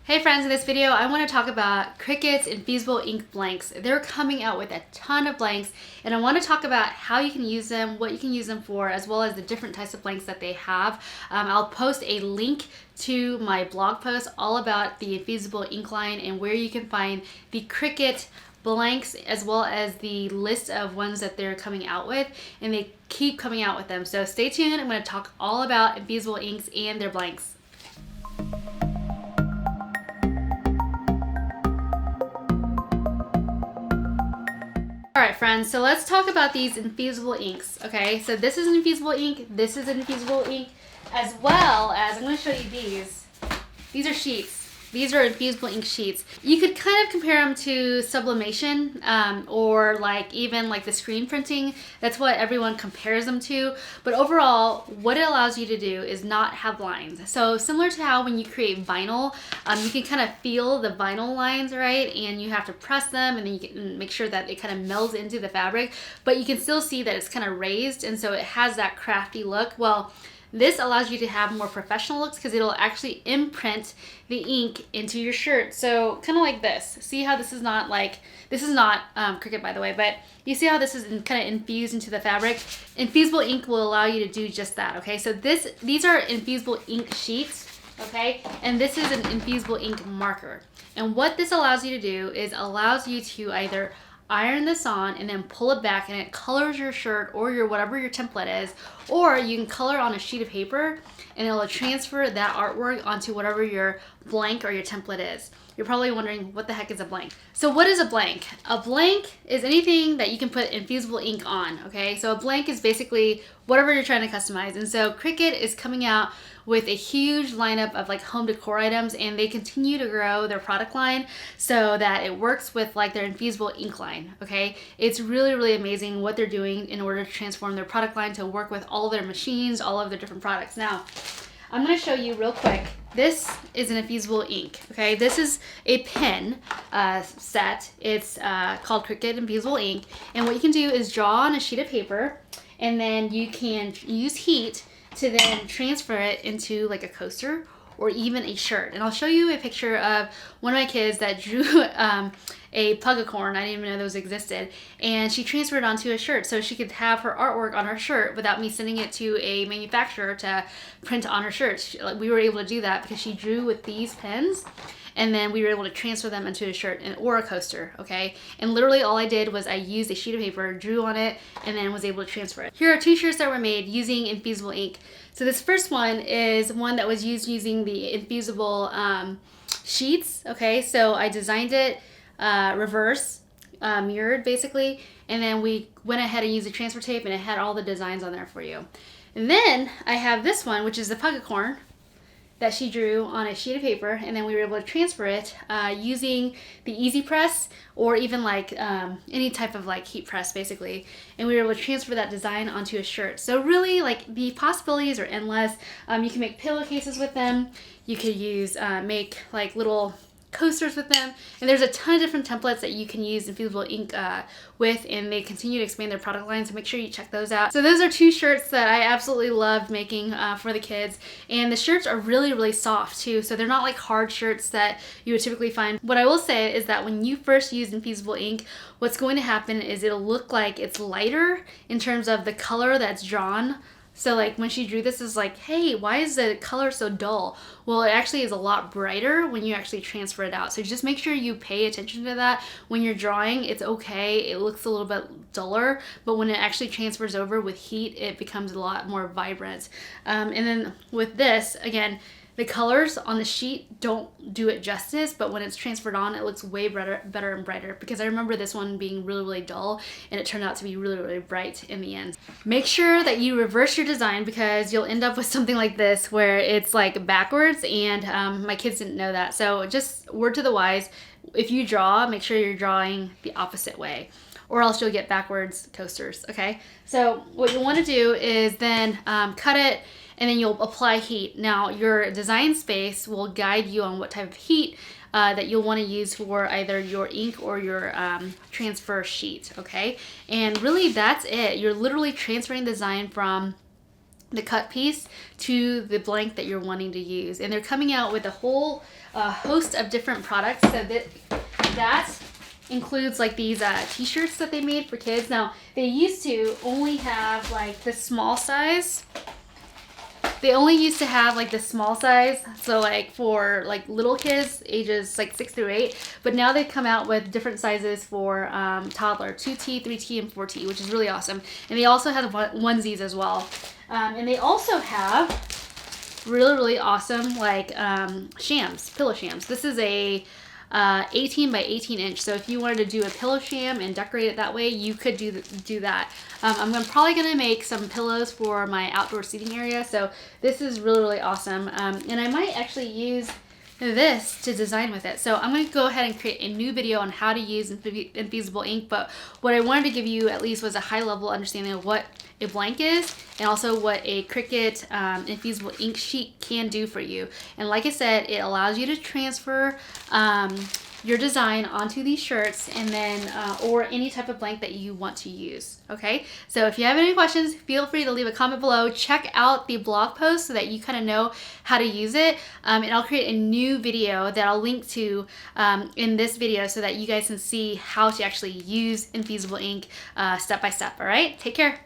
Hey friends, in this video I want to talk about Cricut's Infusible Ink blanks. They're coming out with a ton of blanks and I want to talk about how you can use them, what you can use them for, as well as the different types of blanks that they have. I'll post a link to my blog post all about the Infusible Ink line and where you can find the Cricut blanks as well as the list of ones that they're coming out with, and they keep coming out with them. So stay tuned, I'm going to talk all about Infusible inks and their blanks. Alright friends, so let's talk about these Infusible inks, okay? So this is an Infusible ink, this is an Infusible ink, as well as, I'm going to show you these. These are sheets. These are Infusible ink sheets. You could kind of compare them to Sublimation or even like the screen printing. That's what everyone compares them to. But overall, what it allows you to do is not have lines. So similar to how when you create vinyl, you can kind of feel the vinyl lines, right? And you have to press them and then you can make sure that it kind of melds into the fabric. But you can still see that it's kind of raised, and so it has that crafty look. Well, this allows you to have more professional looks because it'll actually imprint the ink into your shirt. So kind of like this. See how this is not Cricut, by the way, but you see how this is kind of infused into the fabric? Infusible ink will allow you to do just that, okay? So these are Infusible ink sheets, okay? And this is an Infusible ink marker. And what this allows you to do is allows you to either iron this on and then pull it back and it colors your shirt or your whatever your template is, or you can color on a sheet of paper and it'll transfer that artwork onto whatever your blank or your template is. You're probably wondering, what the heck is a blank? So what is a blank? A blank is anything that you can put Infusible ink on, okay? So a blank is basically whatever you're trying to customize. And so Cricut is coming out with a huge lineup of like home decor items, and they continue to grow their product line so that it works with like their Infusible ink line, okay? It's really, really amazing what they're doing in order to transform their product line to work with all of their machines, all of their different products. Now, I'm going to show you real quick. This is an Infusible ink, okay? This is a pen set. It's called Cricut Infusible ink, and what you can do is draw on a sheet of paper, and then you can use heat to then transfer it into like a coaster or even a shirt. And I'll show you a picture of one of my kids that drew a pugacorn. I didn't even know those existed. And she transferred it onto a shirt so she could have her artwork on her shirt without me sending it to a manufacturer to print on her shirt. We were able to do that because she drew with these pens, and then we were able to transfer them into a shirt or a coaster, okay? And literally all I did was I used a sheet of paper, drew on it, and then was able to transfer it. Here are two shirts that were made using Infusible ink. So this first one is one that was used using the Infusible sheets, okay? So I designed it reverse, mirrored basically, and then we went ahead and used a transfer tape and it had all the designs on there for you. And then I have this one, which is the pugacorn that she drew on a sheet of paper, and then we were able to transfer it using the Easy Press or even like any type of like heat press basically, and we were able to transfer that design onto a shirt. So really, like, the possibilities are endless. You can make pillowcases with them, you could use make like little coasters with them, and there's a ton of different templates that you can use Infusible ink with, and they continue to expand their product line, so make sure you check those out. So those are two shirts that I absolutely loved making for the kids, and the shirts are really, really soft too, so they're not like hard shirts that you would typically find. What I will say is that when you first use Infusible ink, what's going to happen is it'll look like it's lighter in terms of the color that's drawn. So like when she drew this, is like, hey, why is the color so dull? Well, it actually is a lot brighter when you actually transfer it out. So just make sure you pay attention to that. When you're drawing, it's okay, it looks a little bit duller, but when it actually transfers over with heat, it becomes a lot more vibrant. And then with this, again, the colors on the sheet don't do it justice, but when it's transferred on, it looks way better and brighter, because I remember this one being really, really dull, and it turned out to be really, really bright in the end. Make sure that you reverse your design, because you'll end up with something like this where it's like backwards, and my kids didn't know that. So just word to the wise, if you draw, make sure you're drawing the opposite way, or else you'll get backwards coasters, okay? So what you'll want to do is then cut it, and then you'll apply heat. Now your design space will guide you on what type of heat that you'll want to use for either your ink or your transfer sheet, okay? And really that's it. You're literally transferring design from the cut piece to the blank that you're wanting to use. And they're coming out with a whole host of different products. So that includes like these t-shirts that they made for kids. Now, they used to only have like the small size. They only used to have like the small size, so like for like little kids ages like 6 through 8, but now they've come out with different sizes for toddler, 2T, 3T, and 4T, which is really awesome. And they also have onesies as well. And they also have really awesome like shams, pillow shams. This is a 18 by 18 inch. So if you wanted to do a pillow sham and decorate it that way, you could do that. I'm probably gonna make some pillows for my outdoor seating area. So this is really awesome. And I might actually use this to design with it. So I'm going to go ahead and create a new video on how to use Infusible ink, but what I wanted to give you at least was a high level understanding of what a blank is and also what a Cricut Infusible ink sheet can do for you. And like I said, it allows you to transfer your design onto these shirts and then or any type of blank that you want to use. Okay, so if you have any questions, feel free to leave a comment below. Check out the blog post so that you kind of know how to use it, and I'll create a new video that I'll link to in this video so that you guys can see how to actually use Infusible ink step by step. All right, take care.